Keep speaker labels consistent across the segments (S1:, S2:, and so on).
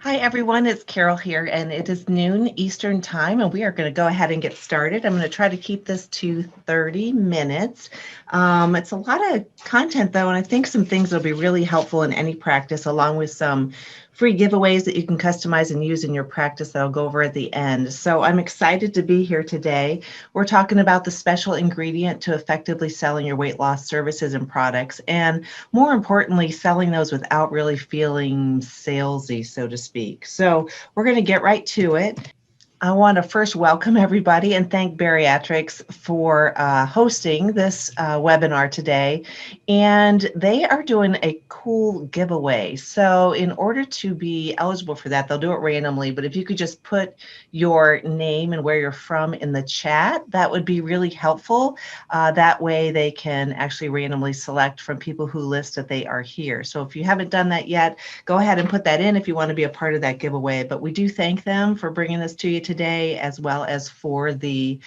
S1: Hi, everyone. It's Carol here, and it is noon Eastern Time, and we are going to go ahead and get started. I'm going to try to keep this to 30 minutes. It's a lot of content, though, and I think some things will be really helpful in any practice, along with some free giveaways that you can customize and use in your practice that I'll go over at the end. So I'm excited to be here today. We're talking about the special ingredient to effectively selling your weight loss services and products, and more importantly, selling those without really feeling salesy, so to speak. So we're going to get right to it. I want to first welcome everybody and thank Bariatrics for hosting this webinar today. And they are doing a cool giveaway. So in order to be eligible for that, they'll do it randomly. But if you could just put your name and where you're from in the chat, that would be really helpful. That way they can actually randomly select from people who list that they are here. So if you haven't done that yet, go ahead and put that in if you want to be a part of that giveaway. But we do thank them for bringing this to you today, as well as for the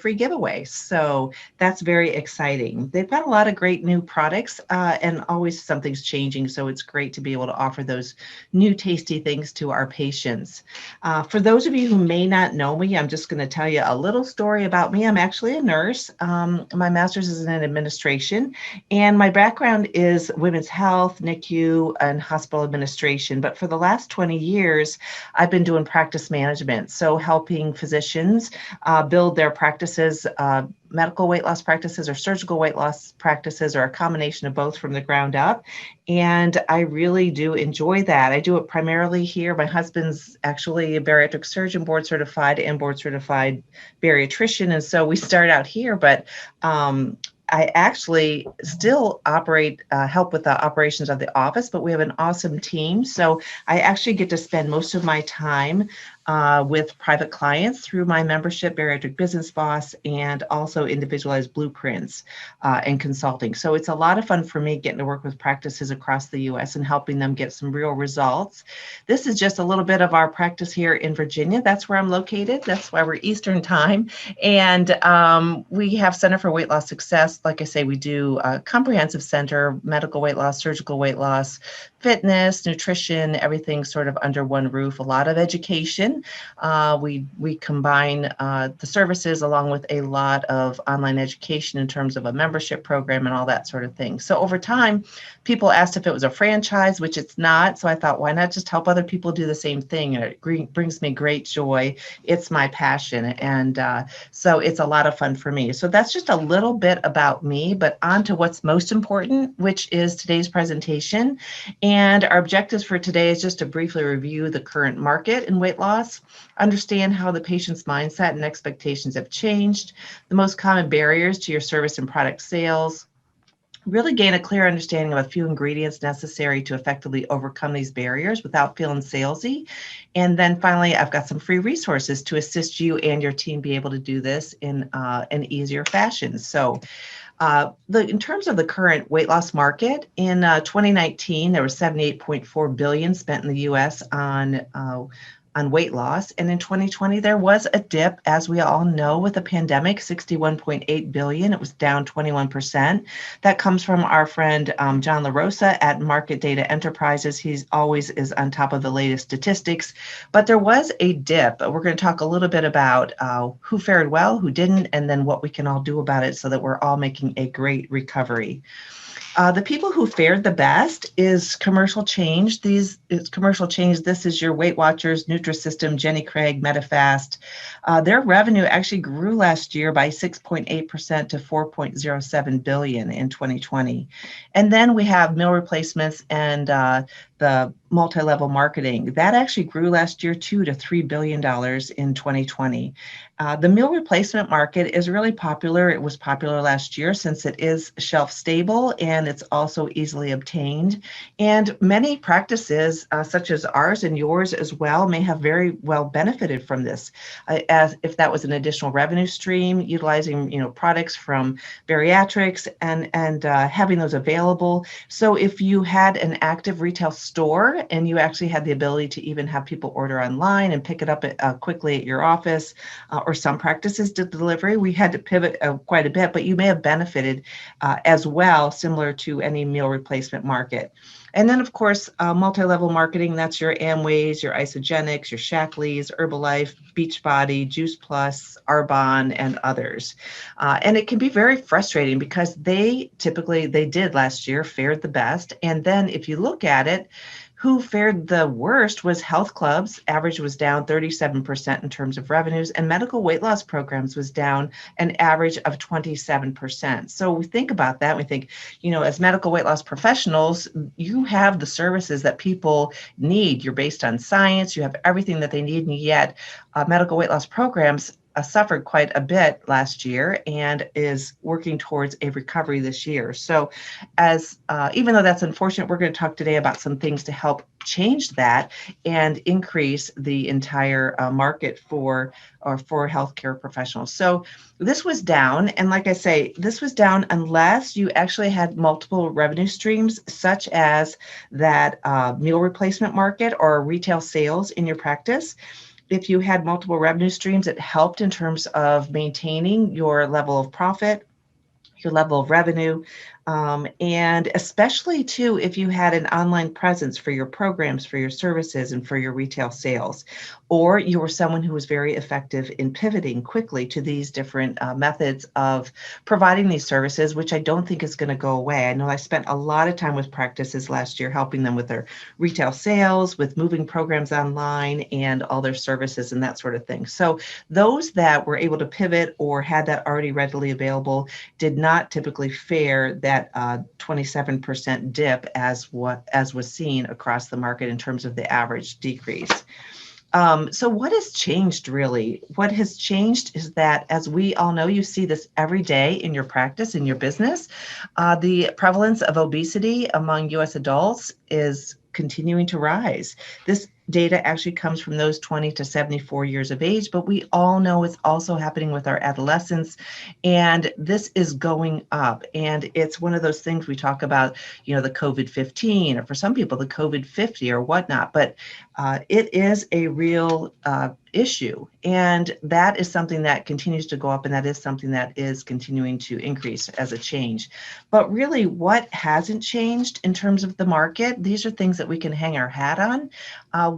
S1: free giveaway. So that's very exciting. They've got a lot of great new products, and always something's changing. So it's great to be able to offer those new tasty things to our patients. For those of you who may not know me, I'm just going to tell you a little story about me. I'm actually a nurse. My master's is in administration, and my background is women's health, NICU, and hospital administration. But for the last 20 years, I've been doing practice management. So helping physicians build their practices, medical weight loss practices or surgical weight loss practices, or a combination of both from the ground up. And I really do enjoy that. I do it primarily here. My husband's actually a bariatric surgeon, board certified and board certified bariatrician. And so we start out here, but I actually still help with the operations of the office, but we have an awesome team. So I actually get to spend most of my time with private clients through my membership, Bariatric Business Boss, and also individualized blueprints and consulting. So it's a lot of fun for me getting to work with practices across the U.S. and helping them get some real results. This is just a little bit of our practice here in Virginia. That's where I'm located. That's why we're Eastern Time. And we have Center for Weight Loss Success. Like I say, we do a comprehensive center, medical weight loss, surgical weight loss, fitness, nutrition, everything sort of under one roof, a lot of education. We combine the services along with a lot of online education in terms of a membership program and all that sort of thing. So over time, people asked if it was a franchise, which it's not. So I thought, why not just help other people do the same thing? And it brings me great joy. It's my passion. And so it's a lot of fun for me. So that's just a little bit about me, but on to what's most important, which is today's presentation. And our objectives for today is just to briefly review the current market in weight loss, understand how the patient's mindset and expectations have changed, the most common barriers to your service and product sales, really gain a clear understanding of a few ingredients necessary to effectively overcome these barriers without feeling salesy. And then finally, I've got some free resources to assist you and your team be able to do this in an easier fashion. So in terms of the current weight loss market, in 2019, there was 78.4 billion spent in the U.S. on weight loss. And in 2020, there was a dip, as we all know, with the pandemic, 61.8 billion. It was down 21%. That comes from our friend John LaRosa at Market Data Enterprises. He's always is on top of the latest statistics. But there was a dip. We're going to talk a little bit about who fared well, who didn't, and then what we can all do about it so that we're all making a great recovery. The people who fared the best is Commercial Change. It's Commercial Change. This is your Weight Watchers, Nutrisystem, Jenny Craig, Medifast. Their revenue actually grew last year by 6.8% to 4.07 billion in 2020. And then we have meal replacements and the multi-level marketing. That actually grew last year $2 to $3 billion in 2020. The meal replacement market is really popular. It was popular last year since it is shelf stable and it's also easily obtained. And many practices, such as ours and yours as well, may have very well benefited from this, as if that was an additional revenue stream, utilizing products from bariatrics and having those available. So if you had an active retail store and you actually had the ability to even have people order online and pick it up quickly at your office, or some practices did delivery, we had to pivot quite a bit, but you may have benefited as well, similar to any meal replacement market. And then, of course, multi-level marketing, that's your Amways, your Isogenics, your Shackleys, Herbalife, Beachbody, Juice Plus, Arbonne, and others. And it can be very frustrating because they did last year, fared the best. And then if you look at it, who fared the worst was health clubs. Average was down 37% in terms of revenues, and medical weight loss programs was down an average of 27%. So we think about that. We think, as medical weight loss professionals, you have the services that people need. You're based on science. You have everything that they need, and yet medical weight loss programs suffered quite a bit last year and is working towards a recovery this year. So as even though that's unfortunate, we're going to talk today about some things to help change that and increase the entire market for healthcare professionals. So this was down. And like I say, this was down unless you actually had multiple revenue streams, such as that meal replacement market or retail sales in your practice. If you had multiple revenue streams, it helped in terms of maintaining your level of profit, your level of revenue, and especially too, if you had an online presence for your programs, for your services, and for your retail sales, or you were someone who was very effective in pivoting quickly to these different methods of providing these services, which I don't think is going to go away. I know I spent a lot of time with practices last year, helping them with their retail sales, with moving programs online and all their services and that sort of thing. So those that were able to pivot or had that already readily available did not typically fare that 27% dip as was seen across the market in terms of the average decrease. So what has changed really? What has changed is that, as we all know, you see this every day in your practice, in your business, the prevalence of obesity among U.S. adults is continuing to rise. This data actually comes from those 20 to 74 years of age, but we all know it's also happening with our adolescents, and this is going up. And it's one of those things we talk about, the COVID-15, or for some people, the COVID-50 or whatnot, but it is a real issue. And that is something that continues to go up, and that is something that is continuing to increase as a change. But really, what hasn't changed in terms of the market, these are things that we can hang our hat on.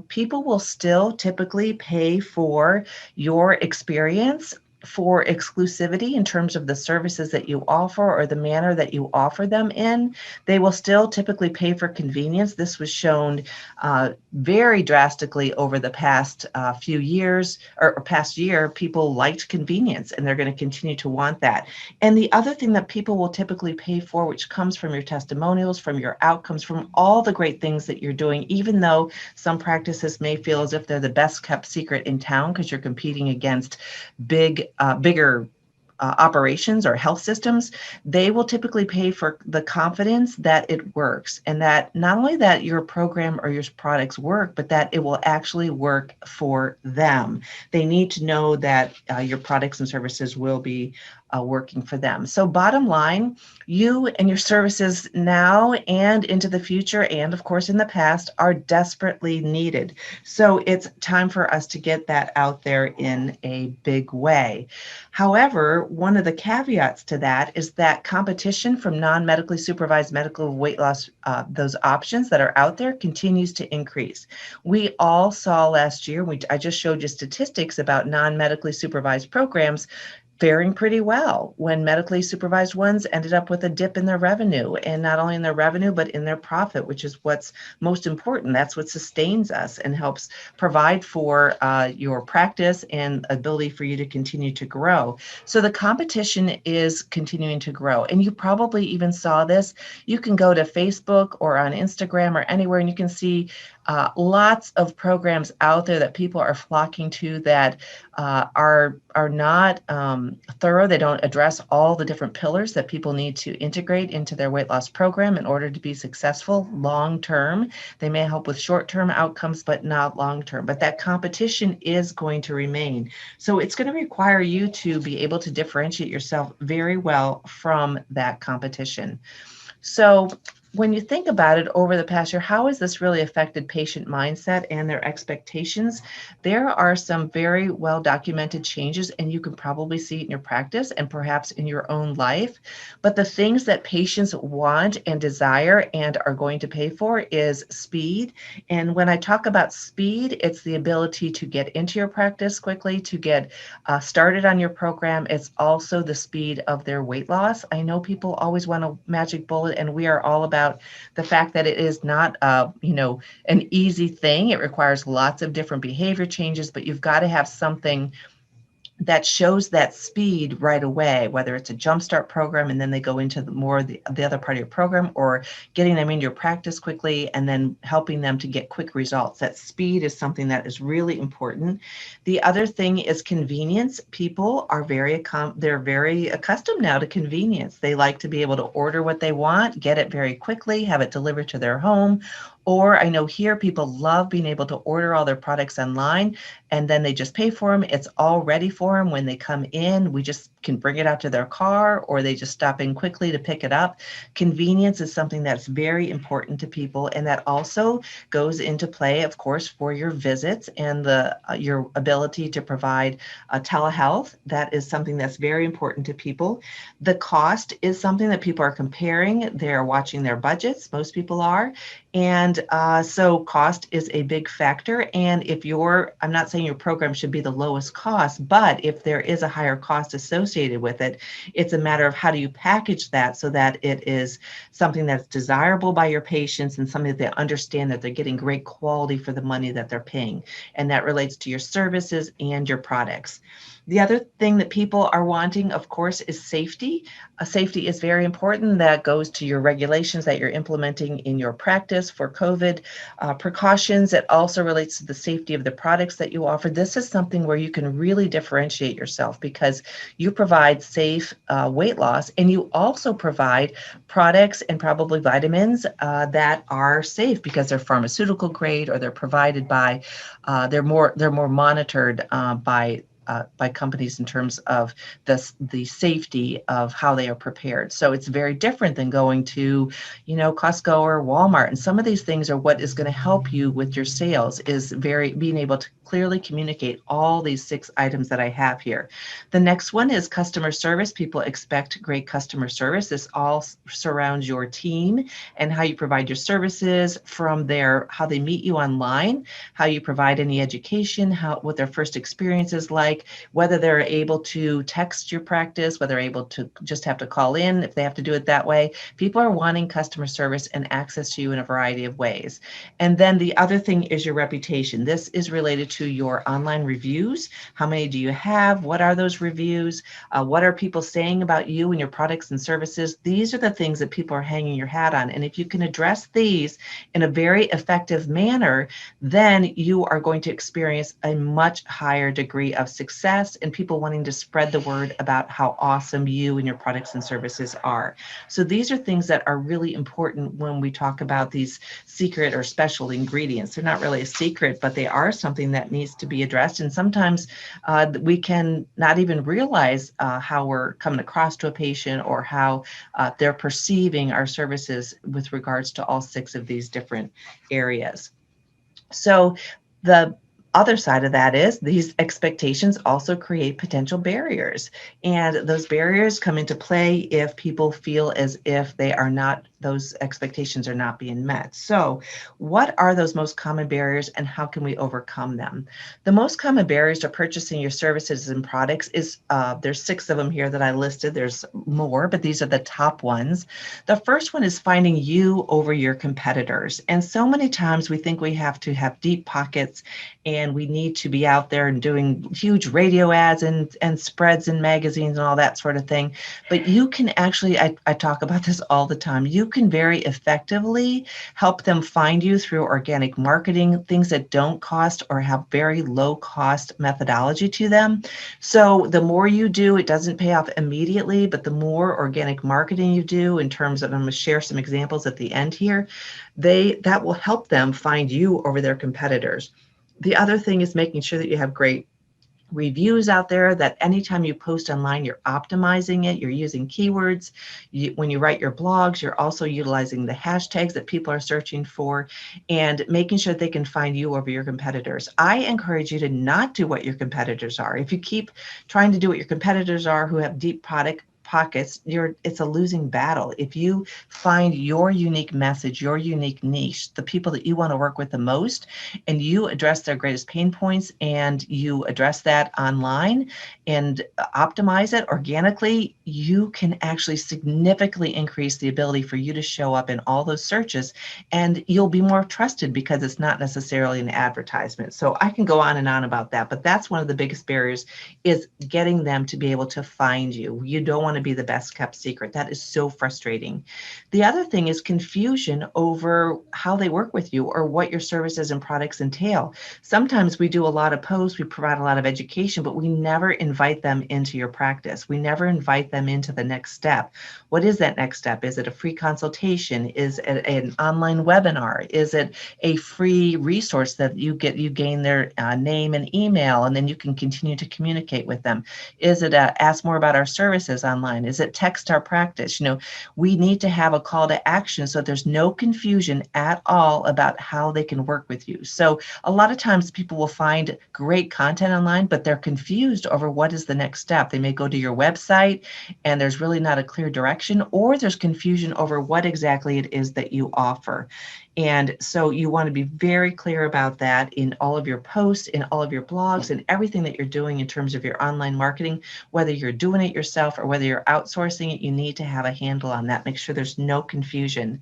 S1: People will still typically pay for your experience, for exclusivity in terms of the services that you offer or the manner that you offer them in. They will still typically pay for convenience. This was shown very drastically over the past few years or past year. People liked convenience, and they're going to continue to want that. And the other thing that people will typically pay for, which comes from your testimonials, from your outcomes, from all the great things that you're doing, even though some practices may feel as if they're the best kept secret in town because you're competing against bigger operations or health systems, they will typically pay for the confidence that it works, and that not only that your program or your products work, but that it will actually work for them. They need to know that your products and services will be working for them. So bottom line, you and your services now and into the future, and of course in the past, are desperately needed. So it's time for us to get that out there in a big way. However, one of the caveats to that is that competition from non-medically supervised medical weight loss, those options that are out there, continues to increase. We all saw last year, I just showed you statistics about non-medically supervised programs faring pretty well when medically supervised ones ended up with a dip in their revenue, and not only in their revenue, but in their profit, which is what's most important. That's what sustains us and helps provide for your practice and ability for you to continue to grow. So the competition is continuing to grow. And you probably even saw this. You can go to Facebook or on Instagram or anywhere, and you can see lots of programs out there that people are flocking to that are not thorough. They don't address all the different pillars that people need to integrate into their weight loss program in order to be successful long term. They may help with short-term outcomes, but not long-term. But that competition is going to remain. So it's going to require you to be able to differentiate yourself very well from that competition. So when you think about it over the past year, how has this really affected patient mindset and their expectations? There are some very well documented changes, and you can probably see it in your practice and perhaps in your own life. But the things that patients want and desire and are going to pay for is speed. And when I talk about speed, it's the ability to get into your practice quickly, to get started on your program. It's also the speed of their weight loss. I know people always want a magic bullet, and we are all about the fact that it is not, an easy thing. It requires lots of different behavior changes, but you've got to have something that shows that speed right away, whether it's a jumpstart program and then they go into the other part of your program, or getting them in your practice quickly and then helping them to get quick results. That speed is something that is really important. The other thing is convenience. People are they're very accustomed now to convenience. They like to be able to order what they want, get it very quickly, have it delivered to their home. Or I know here people love being able to order all their products online, and then they just pay for them. It's all ready for them when they come in. We just can bring it out to their car, or they just stop in quickly to pick it up. Convenience is something that's very important to people, and that also goes into play, of course, for your visits and your ability to provide telehealth. That is something that's very important to people. The cost is something that people are comparing. They're watching their budgets. Most people are. And so cost is a big factor. And I'm not saying your program should be the lowest cost, but if there is a higher cost associated with it, it's a matter of how do you package that so that it is something that's desirable by your patients and something that they understand that they're getting great quality for the money that they're paying. And that relates to your services and your products. The other thing that people are wanting, of course, is safety. Safety is very important. That goes to your regulations that you're implementing in your practice for COVID precautions. It also relates to the safety of the products that you offer. This is something where you can really differentiate yourself because you provide safe weight loss, and you also provide products and probably vitamins that are safe because they're pharmaceutical grade, or they're provided by, they're more monitored by companies in terms of the safety of how they are prepared. So it's very different than going to, Costco or Walmart. And some of these things are what is going to help you with your sales, is being able to clearly communicate all these 6 items that I have here. The next one is customer service. People expect great customer service. This all surrounds your team and how you provide your services, from how they meet you online, how you provide any education, what their first experience is like, whether they're able to text your practice, whether they're able to just have to call in if they have to do it that way. People are wanting customer service and access to you in a variety of ways. And then the other thing is your reputation. This is related to your online reviews. How many do you have? What are those reviews? What are people saying about you and your products and services? These are the things that people are hanging your hat on. And if you can address these in a very effective manner, then you are going to experience a much higher degree of success and people wanting to spread the word about how awesome you and your products and services are. So these are things that are really important when we talk about these secret or special ingredients. They're not really a secret, but they are something that needs to be addressed. And sometimes we can not even realize how we're coming across to a patient or how they're perceiving our services with regards to all 6 of these different areas. So the other side of that is these expectations also create potential barriers. And those barriers come into play if people feel as if those expectations are not being met. So what are those most common barriers and how can we overcome them? The most common barriers to purchasing your services and products is, there's 6 of them here that I listed. There's more, but these are the top ones. The first one is finding you over your competitors. And so many times we think we have to have deep pockets and we need to be out there and doing huge radio ads and spreads in magazines and all that sort of thing. But you can actually, I talk about this all the time, you can very effectively help them find you through organic marketing, things that don't cost or have very low cost methodology to them. So the more you do, it doesn't pay off immediately, but the more organic marketing you do in terms of, I'm going to share some examples at the end here, that will help them find you over their competitors. The other thing is making sure that you have great reviews out there, that anytime you post online, you're optimizing it, you're using keywords. When you write your blogs, you're also utilizing the hashtags that people are searching for and making sure they can find you over your competitors. I encourage you to not do what your competitors are. If you keep trying to do what your competitors are who have deep product pockets, it's a losing battle. If you find your unique message, your unique niche, the people that you want to work with the most, and you address their greatest pain points, and you address that online and optimize it organically, you can actually significantly increase the ability for you to show up in all those searches, and you'll be more trusted because it's not necessarily an advertisement. So I can go on and on about that, but that's one of the biggest barriers, is getting them to be able to find you. You don't want to be the best kept secret. That is so frustrating. The other thing is confusion over how they work with you or what your services and products entail. Sometimes we do a lot of posts, we provide a lot of education, but we never invite them into your practice. We never invite them into the next step. What is that next step? Is it a free consultation? Is it an online webinar? Is it a free resource that you gain their name and email, and then you can continue to communicate with them? Is it ask more about our services online? Is it text our practice? We need to have a call to action so there's no confusion at all about how they can work with you. So a lot of times people will find great content online, but they're confused over what is the next step. They may go to your website and there's really not a clear direction, or there's confusion over what exactly it is that you offer. And so you want to be very clear about that in all of your posts, in all of your blogs, and everything that you're doing in terms of your online marketing. Whether you're doing it yourself or whether you're outsourcing it, you need to have a handle on that. Make sure there's no confusion.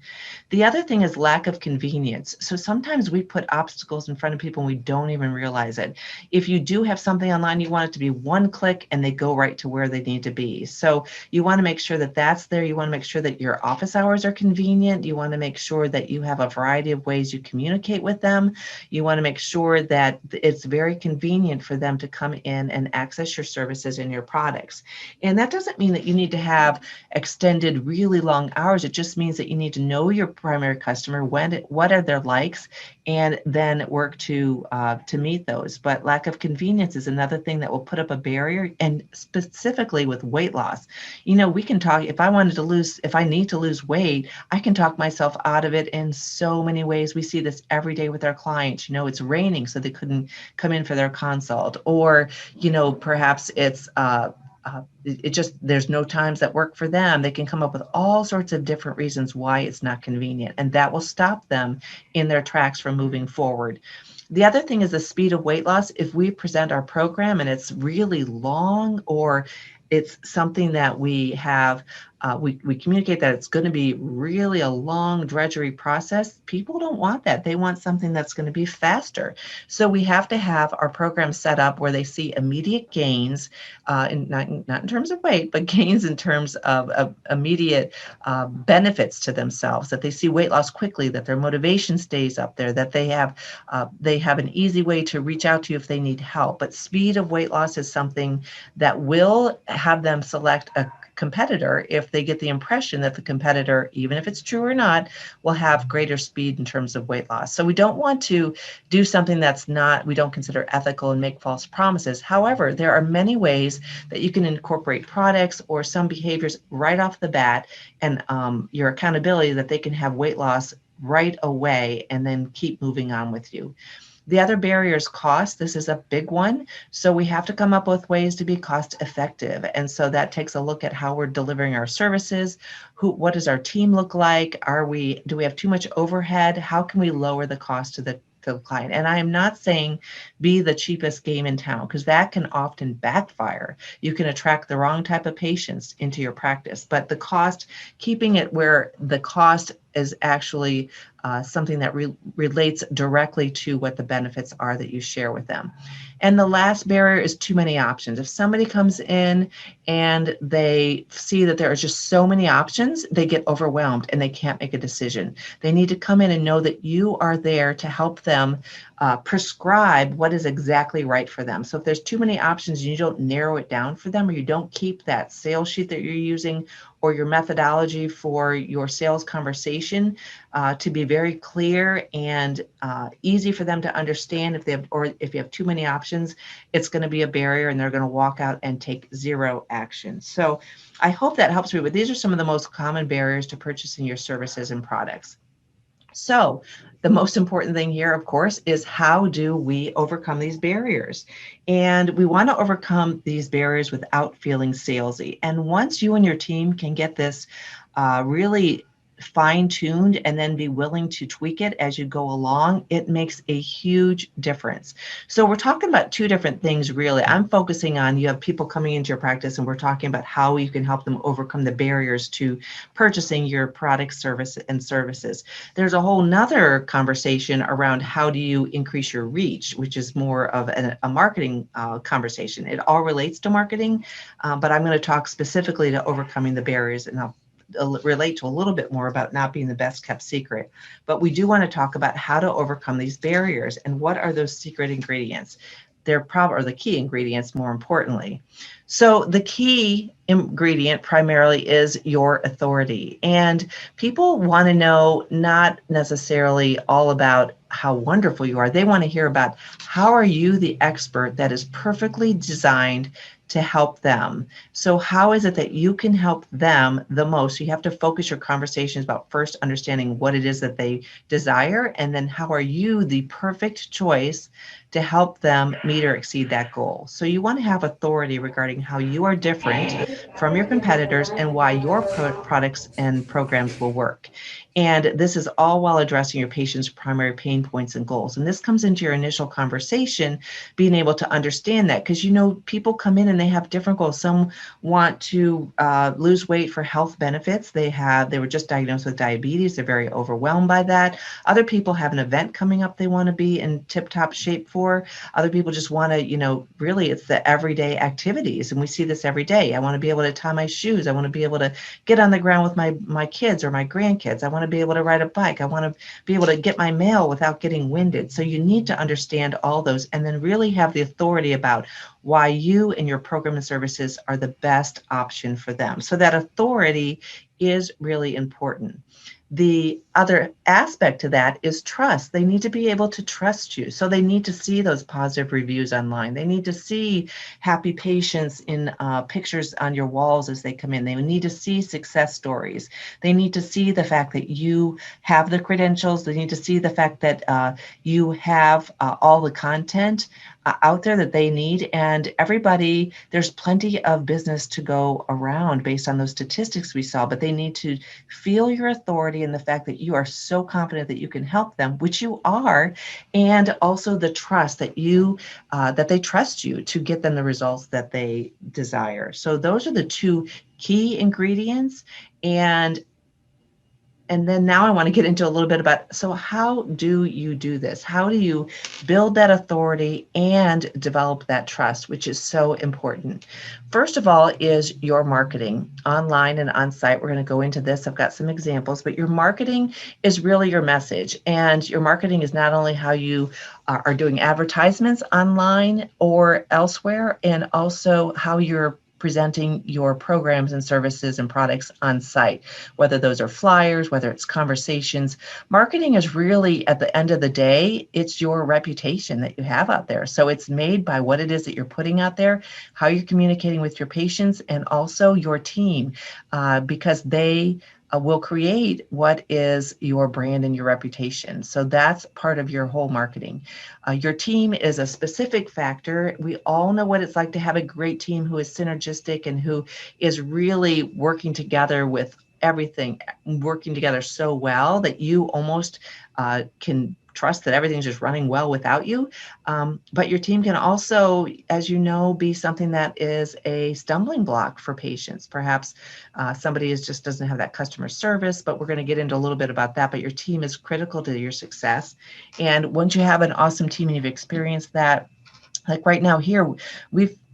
S1: The other thing is lack of convenience. So sometimes we put obstacles in front of people and we don't even realize it. If you do have something online, you want it to be one click and they go right to where they need to be. So you want to make sure that that's there. You want to make sure that your office hours are convenient. You want to make sure that you have a variety of ways you communicate with them. You want to make sure that it's very convenient for them to come in and access your services and your products. And that doesn't mean that you need to have extended, really long hours. It just means that you need to know your primary customer, what are their likes, and then work to meet those. But lack of convenience is another thing that will put up a barrier, and specifically with weight loss. We can talk, if I need to lose weight, I can talk myself out of it in so many ways. We see this every day with our clients. It's raining, so they couldn't come in for their consult, or perhaps it's there's no times that work for them. They can come up with all sorts of different reasons why it's not convenient, and that will stop them in their tracks from moving forward. The other thing is the speed of weight loss. If we present our program and it's really long, or it's something that we have, we communicate that it's going to be really a long drudgery process, people don't want that. They want something that's going to be faster. So we have to have our program set up where they see immediate gains, not in terms of weight, but gains in terms of immediate benefits to themselves, that they see weight loss quickly, that their motivation stays up there, that they have an easy way to reach out to you if they need help. But speed of weight loss is something that will have them select a competitor if they get the impression that the competitor, even if it's true or not, will have greater speed in terms of weight loss. So we don't want to do something we don't consider ethical and make false promises. However, there are many ways that you can incorporate products or some behaviors right off the bat, and your accountability, that they can have weight loss right away and then keep moving on with you. The other barrier is cost. This is a big one. So we have to come up with ways to be cost effective. And so that takes a look at how we're delivering our services. What does our team look like? Do we have too much overhead? How can we lower the cost to the client? And I am not saying be the cheapest game in town, because that can often backfire. You can attract the wrong type of patients into your practice. But the cost, keeping it where the cost is actually something that relates directly to what the benefits are that you share with them. And the last barrier is too many options. If somebody comes in and they see that there are just so many options, they get overwhelmed and they can't make a decision. They need to come in and know that you are there to help them prescribe what is exactly right for them. So if there's too many options and you don't narrow it down for them, or you don't keep that sales sheet that you're using, or your methodology for your sales conversation to be very clear and easy for them to understand. If you have too many options, it's going to be a barrier and they're going to walk out and take zero action. So I hope that helps me, but these are some of the most common barriers to purchasing your services and products. So the most important thing here, of course, is how do we overcome these barriers? And we want to overcome these barriers without feeling salesy. And once you and your team can get this really fine-tuned and then be willing to tweak it as you go along, it makes a huge difference. So we're talking about two different things, really. I'm focusing on, you have people coming into your practice and we're talking about how you can help them overcome the barriers to purchasing your product, service, and services. There's a whole nother conversation around how do you increase your reach, which is more of a marketing conversation. It all relates to marketing, but I'm going to talk specifically to overcoming the barriers, and I'll relate to a little bit more about not being the best kept secret. But we do want to talk about how to overcome these barriers and what are those secret ingredients. They're probably the key ingredients, more importantly. So the key ingredient primarily is your authority. And people want to know not necessarily all about how wonderful you are. They want to hear about how are you the expert that is perfectly designed to help them. So how is it that you can help them the most? So you have to focus your conversations about first understanding what it is that they desire, and then how are you the perfect choice to help them meet or exceed that goal. So you want to have authority regarding how you are different from your competitors and why your products and programs will work. And this is all while addressing your patient's primary pain points and goals. And this comes into your initial conversation, being able to understand that, because people come in and they have different goals. Some want to lose weight for health benefits. They were just diagnosed with diabetes. They're very overwhelmed by that. Other people have an event coming up they want to be in tip-top shape for. Other people just want to, really it's the everyday activities. And we see this every day. I want to be able to tie my shoes. I want to be able to get on the ground with my kids or my grandkids. I want to be able to ride a bike. I want to be able to get my mail without getting winded. So you need to understand all those and then really have the authority about why you and your program and services are the best option for them. So that authority is really important. The other aspect to that is trust. They need to be able to trust you. So they need to see those positive reviews online. They need to see happy patients in pictures on your walls as they come in. They need to see success stories. They need to see the fact that you have the credentials. They need to see the fact that you have all the content out there that they need. And everybody, there's plenty of business to go around based on those statistics we saw, but they need to feel your authority and the fact that you are so confident that you can help them, which you are, and also the trust that that they trust you to get them the results that they desire. So those are the two key ingredients. And then now I want to get into a little bit about, so how do you do this? How do you build that authority and develop that trust, which is so important? First of all is your marketing online and on site. We're going to go into this. I've got some examples, but your marketing is really your message. And your marketing is not only how you are doing advertisements online or elsewhere, and also how you're presenting your programs and services and products on site, whether those are flyers, whether it's conversations. Marketing is really, at the end of the day, it's your reputation that you have out there. So it's made by what it is that you're putting out there, how you're communicating with your patients, and also your team, because they will create what is your brand and your reputation. So that's part of your whole marketing. Your team is a specific factor. We all know what it's like to have a great team who is synergistic and who is really working together with everything, working together so well that you almost can trust that everything's just running well without you. But your team can also, as you know, be something that is a stumbling block for patients. Perhaps somebody just doesn't have that customer service, but we're going to get into a little bit about that. But your team is critical to your success. And once you have an awesome team and you've experienced that, like right now here,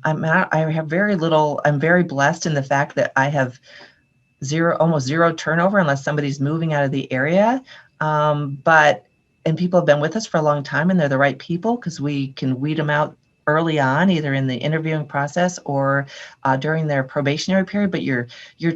S1: I have very little. I'm very blessed in the fact that I have almost zero turnover unless somebody's moving out of the area. And people have been with us for a long time, and they're the right people because we can weed them out early on, either in the interviewing process or during their probationary period. But your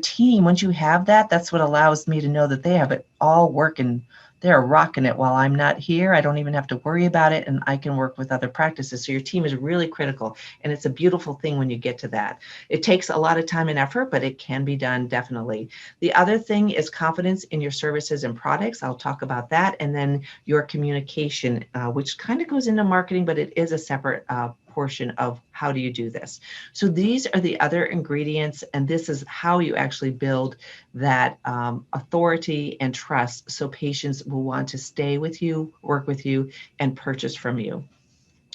S1: team, once you have that, that's what allows me to know that they have it all working. They're rocking it while I'm not here. I don't even have to worry about it, and I can work with other practices. So your team is really critical, and it's a beautiful thing when you get to that. It takes a lot of time and effort, but it can be done definitely. The other thing is confidence in your services and products. I'll talk about that. And then your communication, which kind of goes into marketing, but it is a separate portion of how do you do this. So these are the other ingredients, and this is how you actually build that authority and trust, so patients will want to stay with you, work with you, and purchase from you.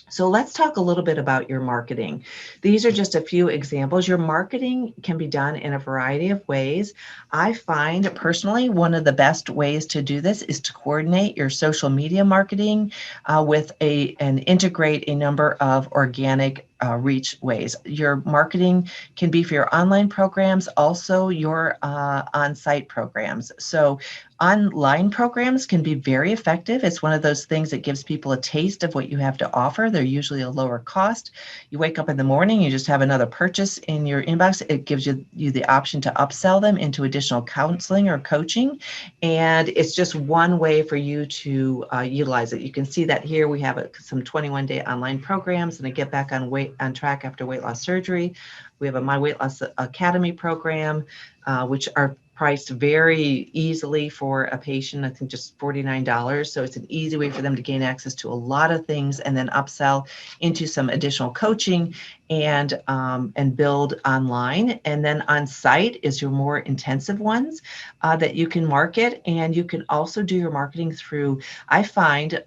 S1: So let's talk a little bit about your marketing. These are just a few examples. Your marketing can be done in a variety of ways. I find personally one of the best ways to do this is to coordinate your social media marketing with and integrate a number of organic reach ways. Your marketing can be for your online programs, also your on-site programs. So online programs can be very effective. It's one of those things that gives people a taste of what you have to offer. They're usually a lower cost. You wake up in the morning, you just have another purchase in your inbox. It gives you the option to upsell them into additional counseling or coaching. And it's just one way for you to utilize it. You can see that here we have some 21-day online programs, and I get back on track after weight loss surgery. We have a My Weight Loss Academy program, which are priced very easily for a patient. I think just $49. So it's an easy way for them to gain access to a lot of things and then upsell into some additional coaching and build online. And then on site is your more intensive ones that you can market. And you can also do your marketing through, I find,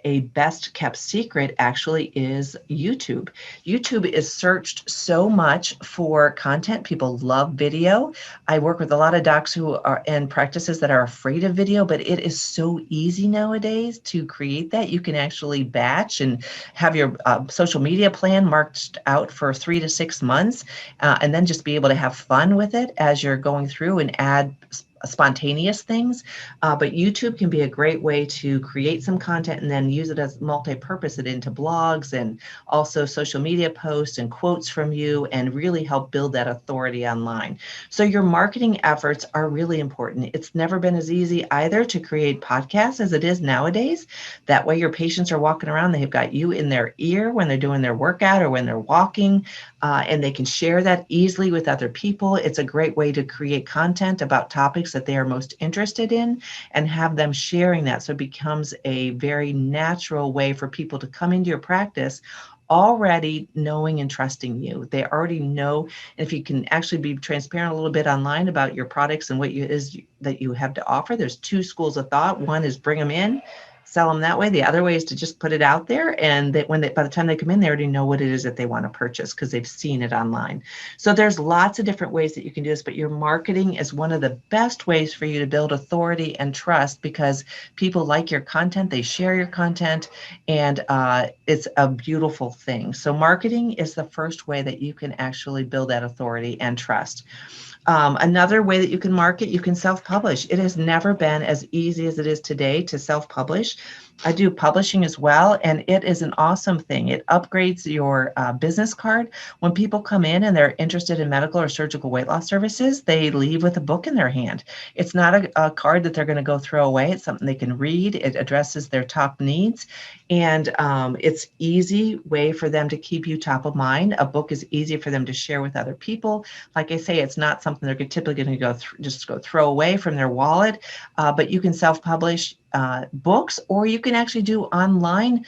S1: a best kept secret actually is YouTube. YouTube is searched so much for content. People love video. I work with a lot of docs who are in practices that are afraid of video, but it is so easy nowadays to create that. You can actually batch and have your social media plan marked out for 3 to 6 months, and then just be able to have fun with it as you're going through and add spontaneous things. But YouTube can be a great way to create some content and then use it as multi-purpose it into blogs and also social media posts and quotes from you, and really help build that authority online. So your marketing efforts are really important. It's never been as easy either to create podcasts as it is nowadays. That way your patients are walking around, they've got you in their ear when they're doing their workout or when they're walking, and they can share that easily with other people. It's a great way to create content about topics that they are most interested in and have them sharing that. So it becomes a very natural way for people to come into your practice already knowing and trusting you. They already know. If you can actually be transparent a little bit online about your products and what it is that you have to offer, there's 2 schools of thought. One is bring them in, sell them that way. The other way is to just put it out there, and that by the time they come in, they already know what it is that they want to purchase because they've seen it online. So there's lots of different ways that you can do this, but your marketing is one of the best ways for you to build authority and trust, because people like your content, they share your content, and it's a beautiful thing. So marketing is the first way that you can actually build that authority and trust. Another way that you can market, you can self-publish. It has never been as easy as it is today to self-publish. I do publishing as well, and it is an awesome thing. It upgrades your business card. When people come in and they're interested in medical or surgical weight loss services, they leave with a book in their hand. It's not a card that they're going to go throw away. It's something they can read. It addresses their top needs, and it's easy way for them to keep you top of mind. A book is easy for them to share with other people. Like I say, it's not something they're typically going to go throw away from their wallet, but you can self-publish books, or you can actually do online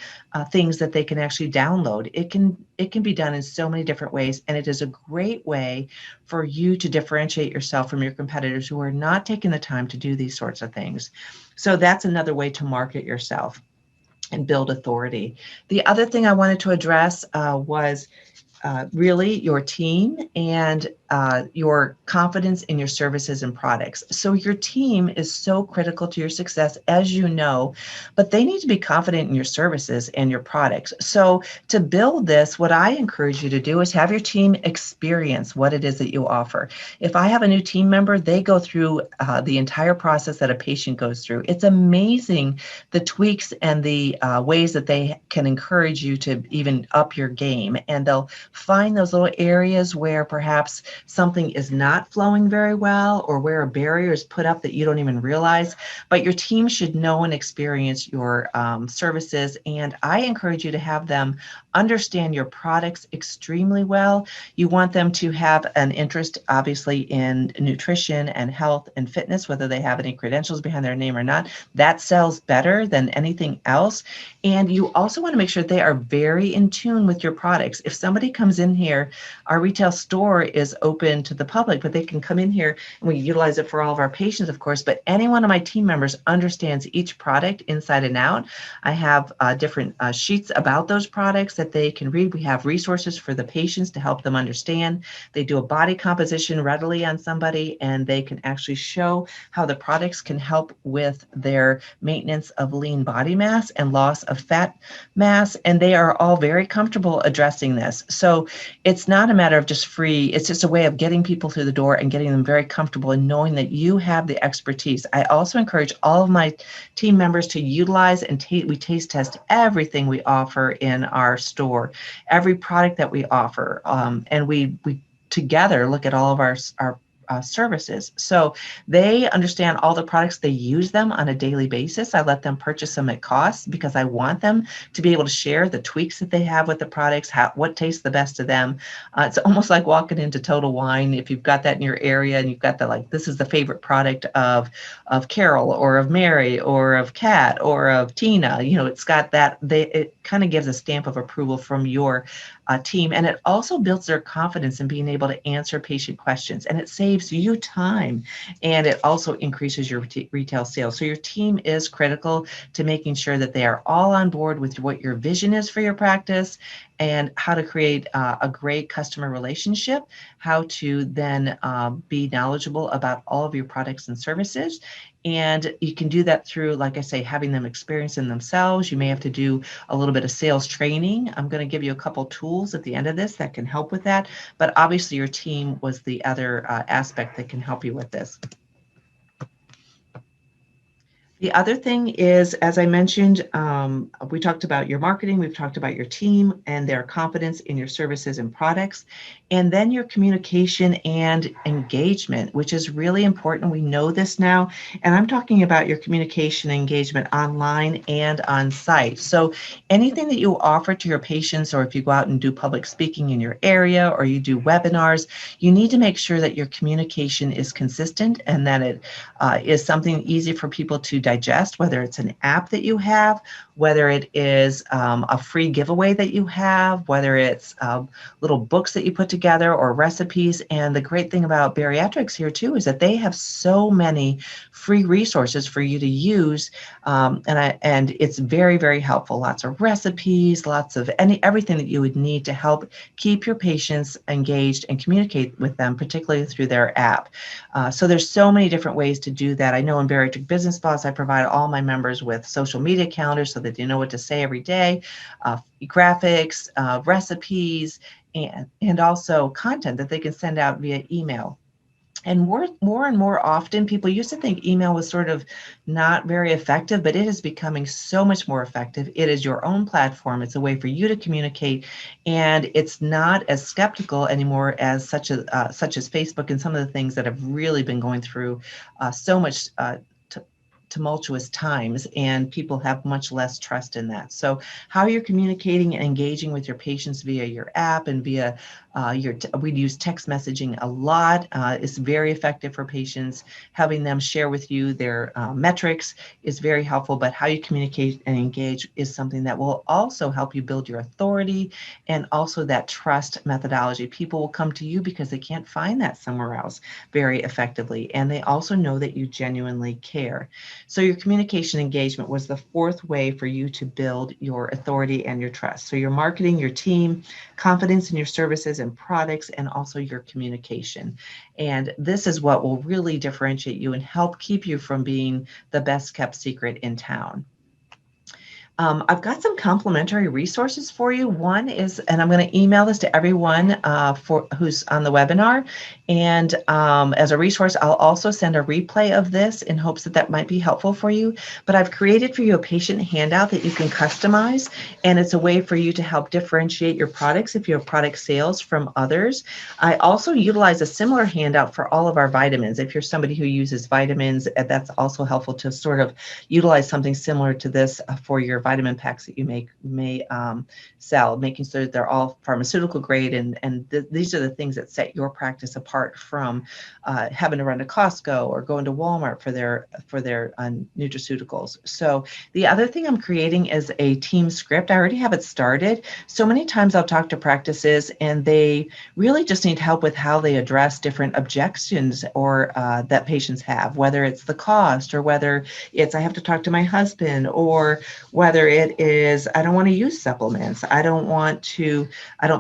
S1: things that they can actually download. It can be done in so many different ways, and it is a great way for you to differentiate yourself from your competitors who are not taking the time to do these sorts of things. So that's another way to market yourself and build authority. The other thing I wanted to address was really your team and your confidence in your services and products. So your team is so critical to your success, as you know, but they need to be confident in your services and your products. So to build this, what I encourage you to do is have your team experience what it is that you offer. If I have a new team member, they go through the entire process that a patient goes through. It's amazing the tweaks and the ways that they can encourage you to even up your game. And they'll find those little areas where perhaps something is not flowing very well or where a barrier is put up that you don't even realize. But your team should know and experience your services. And I encourage you to have them understand your products extremely well. You want them to have an interest, obviously, in nutrition and health and fitness, whether they have any credentials behind their name or not. That sells better than anything else. And you also want to make sure they are very in tune with your products. If somebody comes in here, our retail store is open to the public, but they can come in here and we utilize it for all of our patients, of course, but any one of my team members understands each product inside and out. I have different sheets about those products that they can read. We have resources for the patients to help them understand. They do a body composition readily on somebody, and they can actually show how the products can help with their maintenance of lean body mass and loss of fat mass. And they are all very comfortable addressing this. So it's not a matter of just free, it's just a way of getting people through the door and getting them very comfortable and knowing that you have the expertise. I also encourage all of my team members to utilize and we taste test everything we offer in our store, every product that we offer. And we together look at all of our services. So they understand all the products, they use them on a daily basis. I let them purchase them at cost because I want them to be able to share the tweaks that they have with the products, what tastes the best to them. It's almost like walking into Total Wine. If you've got that in your area and you've got the, like, this is the favorite product of Karol or of Mary or of Kat or of Tina, it's got that, it kind of gives a stamp of approval from your team. And it also builds their confidence in being able to answer patient questions, and it saves you time, and it also increases your retail sales. So your team is critical to making sure that they are all on board with what your vision is for your practice and how to create a great customer relationship, how to then be knowledgeable about all of your products and services. And you can do that through, like I say, having them experience in themselves. You may have to do a little bit of sales training. I'm going to give you a couple tools at the end of this that can help with that. But obviously your team was the other aspect that can help you with this. The other thing is, as I mentioned, we talked about your marketing, we've talked about your team and their confidence in your services and products, and then your communication and engagement, which is really important. We know this now, and I'm talking about your communication and engagement online and on site. So anything that you offer to your patients, or if you go out and do public speaking in your area or you do webinars, you need to make sure that your communication is consistent and that it is something easy for people to digest, whether it's an app that you have, whether it is a free giveaway that you have, whether it's little books that you put together or recipes. And the great thing about bariatrics here too is that they have so many free resources for you to use, and it's very, very helpful. Lots of recipes, lots of everything that you would need to help keep your patients engaged and communicate with them, particularly through their app. So there's so many different ways to do that. I know in Bariatric Business Boss, I provide all my members with social media calendars so that they know what to say every day, graphics, recipes, and also content that they can send out via email. And more and more often, people used to think email was sort of not very effective, but it is becoming so much more effective. It is your own platform. It's a way for you to communicate, and it's not as skeptical anymore as such as Facebook and some of the things that have really been going through so much tumultuous times, and people have much less trust in that. So how you're communicating and engaging with your patients via your app and via we use text messaging a lot. It's very effective for patients. Having them share with you their metrics is very helpful, but how you communicate and engage is something that will also help you build your authority and also that trust methodology. People will come to you because they can't find that somewhere else very effectively, and they also know that you genuinely care. So your communication engagement was the fourth way for you to build your authority and your trust. So your marketing, your team, confidence in your services and products, and also your communication. And this is what will really differentiate you and help keep you from being the best kept secret in town. I've got some complimentary resources for you. One is, and I'm going to email this to everyone for who's on the webinar. And as a resource, I'll also send a replay of this in hopes that that might be helpful for you. But I've created for you a patient handout that you can customize. And it's a way for you to help differentiate your products if you have product sales from others. I also utilize a similar handout for all of our vitamins. If you're somebody who uses vitamins, that's also helpful to sort of utilize something similar to this for your vitamin packs that you may sell, making sure that they're all pharmaceutical grade. And these are the things that set your practice apart from having to run to Costco or going to Walmart for their nutraceuticals. So the other thing I'm creating is a team script. I already have it started. So many times I'll talk to practices and they really just need help with how they address different objections or that patients have, whether it's the cost or whether it's I have to talk to my husband, or whether it is I don't want to use supplements. I don't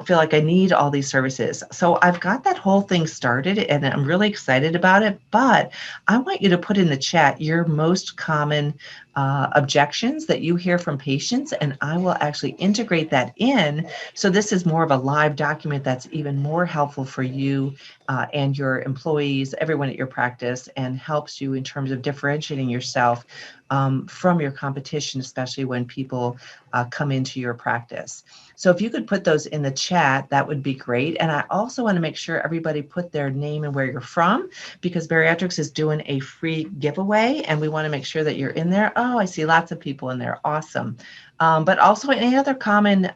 S1: feel like I need all these services. So I've got that whole thing started and I'm really excited about it, but I want you to put in the chat your most common objections that you hear from patients, and I will actually integrate that in. So this is more of a live document that's even more helpful for you and your employees, everyone at your practice, and helps you in terms of differentiating yourself from your competition, especially when people come into your practice. So if you could put those in the chat, that would be great. And I also want to make sure everybody put their name and where you're from, because Bariatrics is doing a free giveaway and we want to make sure that you're in there. Oh, I see lots of people in there. Awesome. But also any other common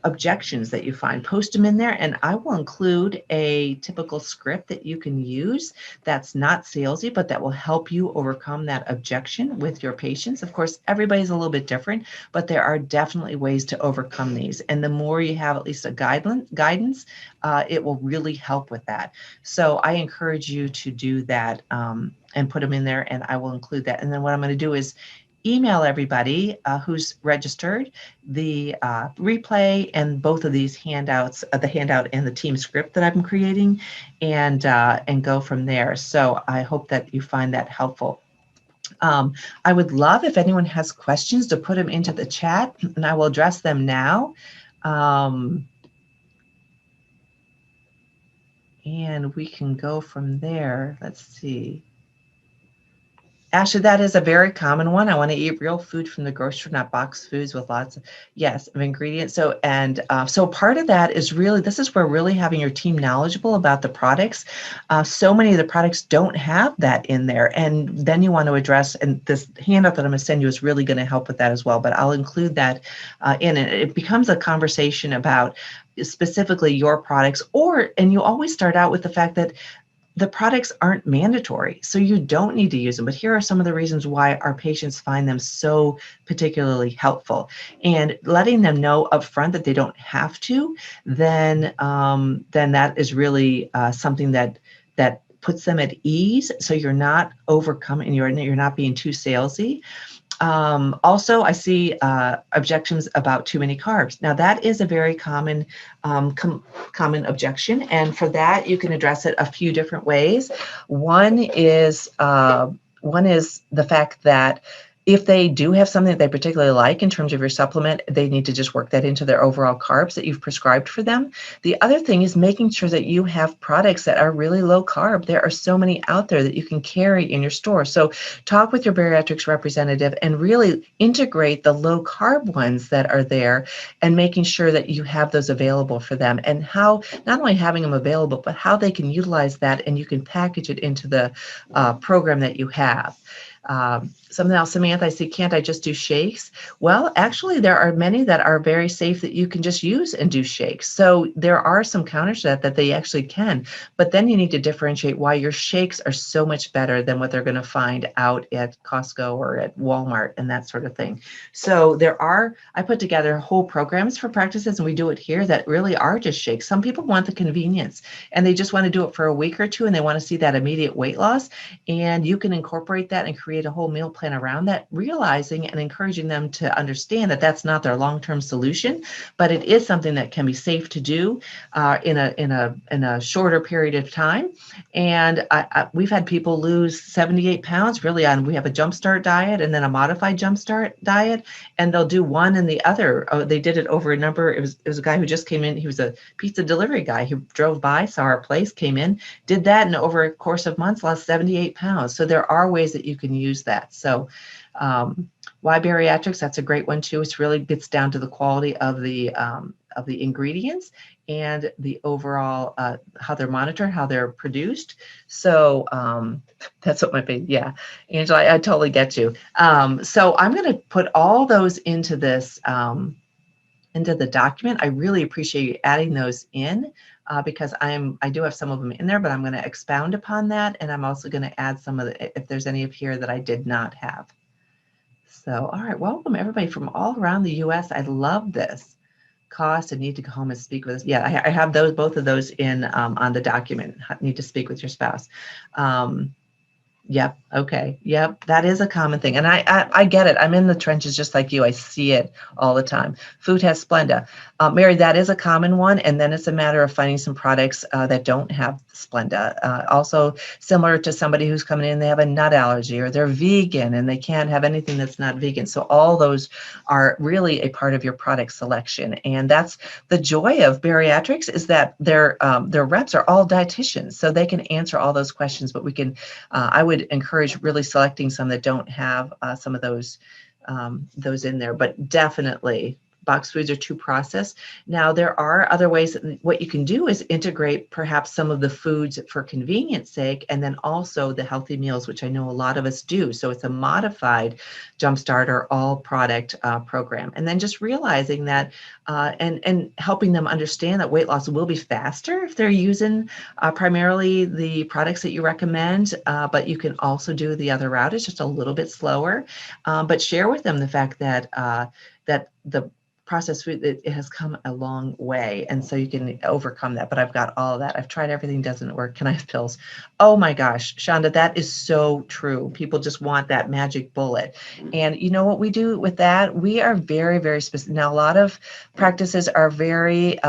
S1: objections that you find, post them in there, and I will include a typical script that you can use that's not salesy, but that will help you overcome that objection with your patients. Of course, everybody's a little bit different, but there are definitely ways to overcome these. And the more you have at least a guidance, it will really help with that. So I encourage you to do that and put them in there, and I will include that. And then what I'm going to do is email everybody who's registered the replay and both of these handouts, the handout and the team script that I'm creating, and go from there. So I hope that you find that helpful. I would love if anyone has questions to put them into the chat, and I will address them now. And we can go from there. Let's see. Ashley, that is a very common one. I want to eat real food from the grocery, not boxed foods with lots of, yes, of ingredients. So, and so part of that is really, this is where really having your team knowledgeable about the products. So many of the products don't have that in there. And then you want to address, and this handout that I'm going to send you is really going to help with that as well. But I'll include that in it. It becomes a conversation about specifically your products, and you always start out with the fact that the products aren't mandatory, so you don't need to use them. But here are some of the reasons why our patients find them so particularly helpful. And letting them know upfront that they don't have to, then that is really something that puts them at ease. So you're not overcoming, you're not being too salesy. Also, I see objections about too many carbs. Now, that is a very common objection, and for that, you can address it a few different ways. One is the fact that if they do have something that they particularly like in terms of your supplement, they need to just work that into their overall carbs that you've prescribed for them. The other thing is making sure that you have products that are really low carb. There are so many out there that you can carry in your store. So talk with your bariatrics representative and really integrate the low carb ones that are there and making sure that you have those available for them, and how not only having them available, but how they can utilize that and you can package it into the program that you have. Something else, Samantha, I see, can't I just do shakes? Well, actually, there are many that are very safe that you can just use and do shakes. So there are some counters to that they actually can, but then you need to differentiate why your shakes are so much better than what they're going to find out at Costco or at Walmart and that sort of thing. So I put together whole programs for practices, and we do it here that really are just shakes. Some people want the convenience and they just want to do it for a week or two and they want to see that immediate weight loss. And you can incorporate that and create a whole meal plan around that, realizing and encouraging them to understand that that's not their long-term solution, but it is something that can be safe to do in a shorter period of time. And we've had people lose 78 pounds really we have a jumpstart diet and then a modified jumpstart diet, and they'll do one and the other. They did it over it was a guy who just came in. He was a pizza delivery guy who drove by, saw our place, came in, did that, and over a course of months lost 78 pounds. So there are ways that you can use that. So why bariatrics? That's a great one too. It really gets down to the quality of the ingredients and the overall how they're monitored, how they're produced. So that's what yeah, Angela, I totally get you. So I'm going to put all those into this into the document. I really appreciate you adding those in. Because I do have some of them in there, but I'm going to expound upon that. And I'm also going to add some of if there's any of here that I did not have. So, all right, welcome everybody from all around the US. I love this. Cost and need to go home and speak with us. Yeah, I have both of those in on the document. Need to speak with your spouse. Yep. Okay. Yep. That is a common thing. And I get it. I'm in the trenches just like you. I see it all the time. Food has Splenda. Mary, that is a common one. And then it's a matter of finding some products that don't have Splenda. Also similar to somebody who's coming in, they have a nut allergy or they're vegan and they can't have anything that's not vegan. So all those are really a part of your product selection. And that's the joy of bariatrics, is that their reps are all dietitians. So they can answer all those questions, but we can, I would encourage really selecting some that don't have some of those in there, but definitely box foods are too processed. Now, there are other ways. What you can do is integrate perhaps some of the foods for convenience sake, and then also the healthy meals, which I know a lot of us do. So it's a modified Jumpstart or all product program. And then just realizing that and helping them understand that weight loss will be faster if they're using primarily the products that you recommend, but you can also do the other route. It's just a little bit slower, but share with them the fact that that the processed food, it has come a long way. And so you can overcome that. But I've got all of that. I've tried everything, doesn't work. Can I have pills? Oh my gosh, Shonda, that is so true. People just want that magic bullet. And you know what we do with that? We are very, very specific. Now, a lot of practices are very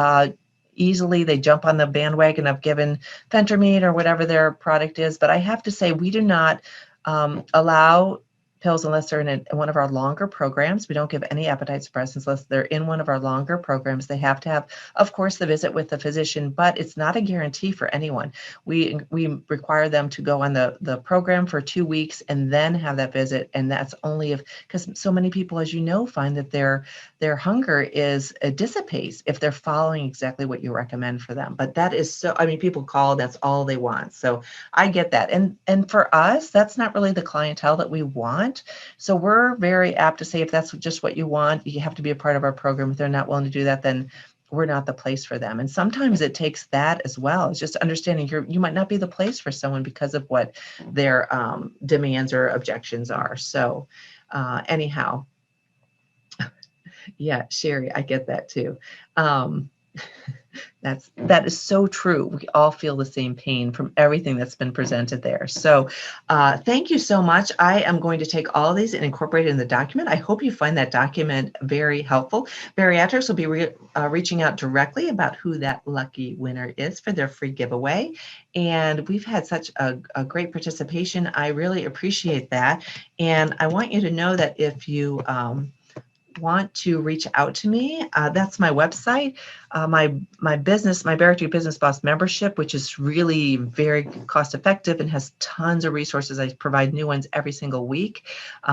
S1: easily, they jump on the bandwagon of given Phentermine or whatever their product is. But I have to say, we do not allow pills unless they're in one of our longer programs. We don't give any appetite suppressants unless they're in one of our longer programs. They have to have, of course, the visit with the physician, but it's not a guarantee for anyone. We require them to go on the program for 2 weeks and then have that visit. And that's only because so many people, as you know, find that their hunger dissipates if they're following exactly what you recommend for them. But that is so, I mean, people call, that's all they want. So I get that. And for us, that's not really the clientele that we want. So we're very apt to say, if that's just what you want, you have to be a part of our program. If they're not willing to do that, then we're not the place for them. And sometimes it takes that as well. It's just understanding you might not be the place for someone because of what their demands or objections are. So anyhow, yeah, Sherry, I get that too. That is so true. We all feel the same pain from everything that's been presented there. So thank you so much. I am going to take all of these and incorporate it in the document. I hope you find that document very helpful. Bariatrics will be reaching out directly about who that lucky winner is for their free giveaway. And we've had such a great participation. I really appreciate that. And I want you to know that if you want to reach out to me, that's my website. My business, my Bariatric Business Boss membership, which is really very cost effective and has tons of resources. I provide new ones every single week.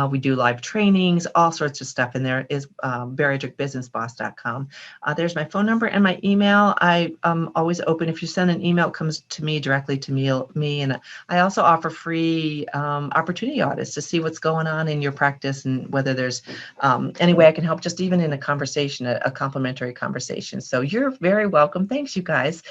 S1: We do live trainings, all sorts of stuff in there, is bariatricbusinessboss.com. There's my phone number and my email. I'm always open. If you send an email, it comes to me directly to me. And I also offer free opportunity audits to see what's going on in your practice and whether there's any way I can help, just even in a conversation, a complimentary conversation. So you're very welcome. Thanks, you guys,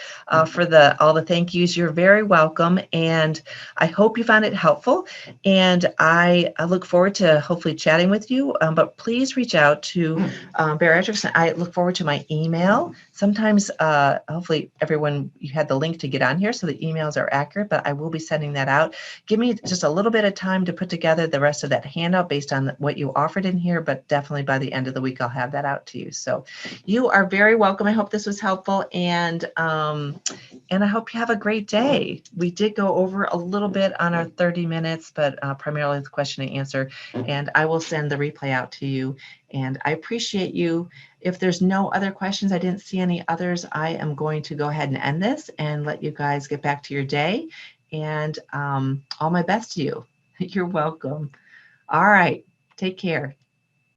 S1: for all the thank yous. You're very welcome. And I hope you found it helpful. And I look forward to hopefully chatting with you. But please reach out to Bariatrics. I look forward to my email. Sometimes, hopefully everyone, you had the link to get on here, so the emails are accurate, but I will be sending that out. Give me just a little bit of time to put together the rest of that handout based on what you offered in here, but definitely by the end of the week, I'll have that out to you. So you are very welcome. I hope this was helpful, and I hope you have a great day. We did go over a little bit on our 30 minutes, but primarily the question and answer, and I will send the replay out to you. And I appreciate you. If there's no other questions, I didn't see any others, I am going to go ahead and end this and let you guys get back to your day. And all my best to you. You're welcome. All right. Take care.